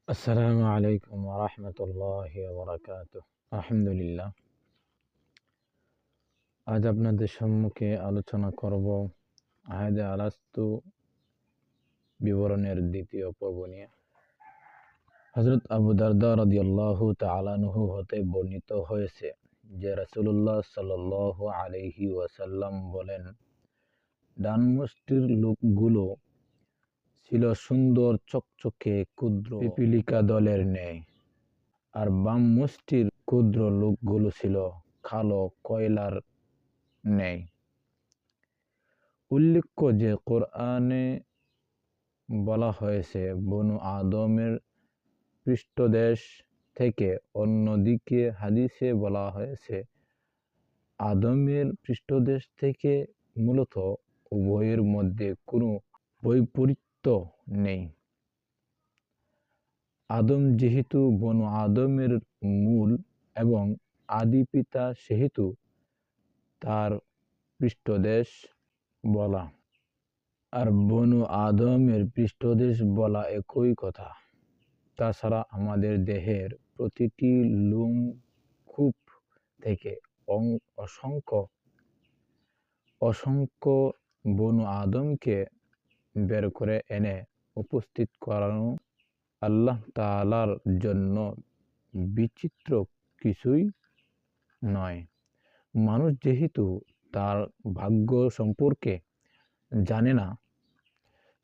আসসালামু আলাইকুম ওয়া রাহমাতুল্লাহি ওয়া বারাকাতুহু। আলহামদুলিল্লাহ। আজ আপনাদের সম্মুখে আলোচনা করব আহাদে আলাস্তু বিবরণের দ্বিতীয় পর্ব নিয়ে। হযরত আবু দারদা রাদিয়াল্লাহু তাআলা আনহু হতে বর্ণিত হয়েছে যে রাসূলুল্লাহ সাল্লাল্লাহু আলাইহি ওয়াসাল্লাম বলেন, ডান মুষ্টির লোকগুলো ছিল সুন্দর চকচকে ক্ষুদ্র পিপীলিকা দলের ন্যায়, আর বাম মুষ্টির ক্ষুদ্র লোকগুলো ছিল কালো কয়লার ন্যায়। উল্লেখ্য যে কোরআনে বলা হয়েছে বনু আদমের পৃষ্ঠদেশ থেকে, অন্যদিকে হাদিসে বলা হয়েছে আদমের পৃষ্ঠদেশ থেকে। মূলত উভয়ের মধ্যে কোনো বৈপরীত্য নেই। আদম যেহেতু বনু আদমের মূল এবং আদি পিতা, সেহেতু তার পৃষ্ঠদেশ বলা আর বনু আদমের পৃষ্ঠদেশ বলা একই কথা। তাছাড়া আমাদের দেহের প্রতিটি লোমকূপ থেকে অসংখ্য বনু আদমকে বের করে এনে উপস্থিত করানো আল্লাহ তাআলার জন্য বিচিত্র কিছুই নয়। মানুষ যেহেতু তার ভাগ্য সম্পর্কে জানে না,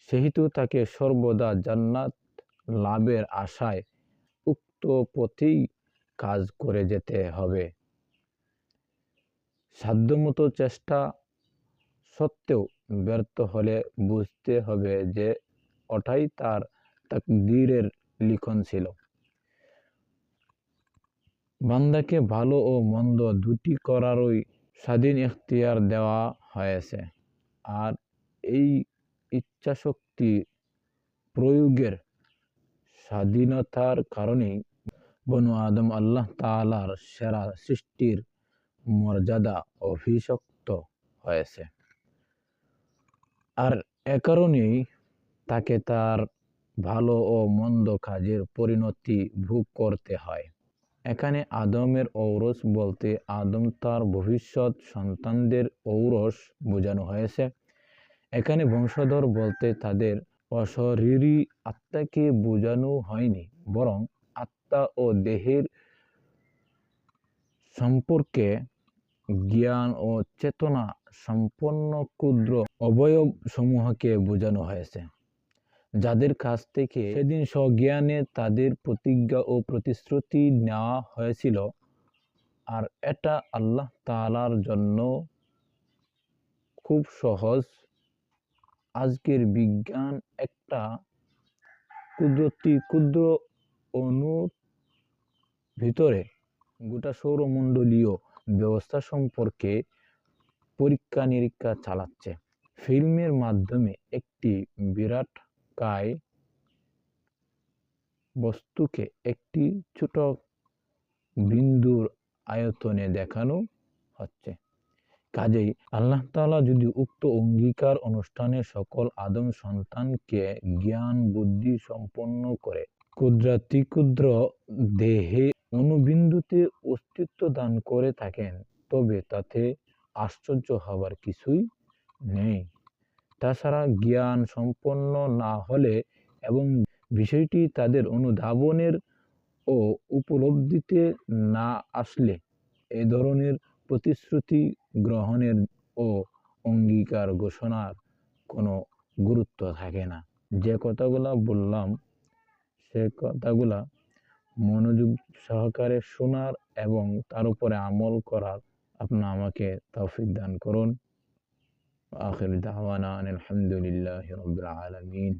সেহেতু তাকে সর্বদা জান্নাত লাভের আশায় উক্ত পথেই কাজ করে যেতে হবে। সাধ্যমতো চেষ্টা সত্ত্বেও ব্যর্থ হলে বুঝতে হবে যে ওটাই তার তাকদীরের লিখন ছিল। বান্দাকে ভালো ও মন্দ দুটি করারই স্বাধীন ইখতিয়ার দেওয়া হয়েছে, আর এই ইচ্ছাশক্তি প্রয়োগের স্বাধীনতার কারণেই বনু আদম আল্লাহ তাআলার সেরা সৃষ্টির মর্যাদা অভিষিক্ত হয়েছে, আর এ কারণেই তাকে তার ভালো ও মন্দ কাজের পরিণতি ভোগ করতে হয়। এখানে আদমের ঔরস বলতে আদম তার ভবিষ্যৎ সন্তানদের ঔরস বোঝানো হয়েছে। এখানে বংশধর বলতে তাদের অশরীরী আত্মাকে বোঝানো হয়নি, বরং আত্মা ও দেহের সম্পর্কে জ্ঞান ও চেতনা সম্পন্ন ক্ষুদ্র অবয়ব সমূহকে বোঝানো হয়েছে, যাদের কাছ থেকে সেদিন সজ্ঞানে তাদের প্রতিজ্ঞা ও প্রতিশ্রুতি নেওয়া হয়েছিল। আর এটা আল্লাহ তাআলার জন্য খুব সহজ। আজকের বিজ্ঞান একটা ক্ষুদ্র অণুর ভিতরে গোটা সৌরমণ্ডলীয় ব্যবস্থা সম্পর্কে পরীক্ষা নিরীক্ষা চালাচ্ছে। ফিল্মের মাধ্যমে একটি বিরাটকায় বস্তুকে একটি ছোট বিন্দুর আয়তনে দেখানো হচ্ছে। কাজেই আল্লাহ তাআলা যদি উক্ত অঙ্গীকার অনুষ্ঠানে সকল আদম সন্তানকে জ্ঞান বুদ্ধি সম্পন্ন করে ক্ষুদ্রাতিক্ষুদ্র দেহে অণুবিন্দুতে অস্তিত্ব দান করে থাকেন, তবে তাতে আশ্চর্য হবার কিছুই নেই। তাছাড়া জ্ঞান সম্পন্ন না হলে এবং বিষয়টি তাদের অনুধাবনের ও উপলব্ধিতে না আসলে এ ধরনের প্রতিশ্রুতি গ্রহণের ও অঙ্গীকার ঘোষণার কোনো গুরুত্ব থাকে না। যে কথাগুলা বললাম সে কথাগুলা মনোযোগ সহকারে শোনার এবং তার উপরে আমল করার আপনি আমাকে তৌফিক দান করুন। আখির দাওয়ানা আলহামদুলিল্লাহি রাব্বিল আলামিন।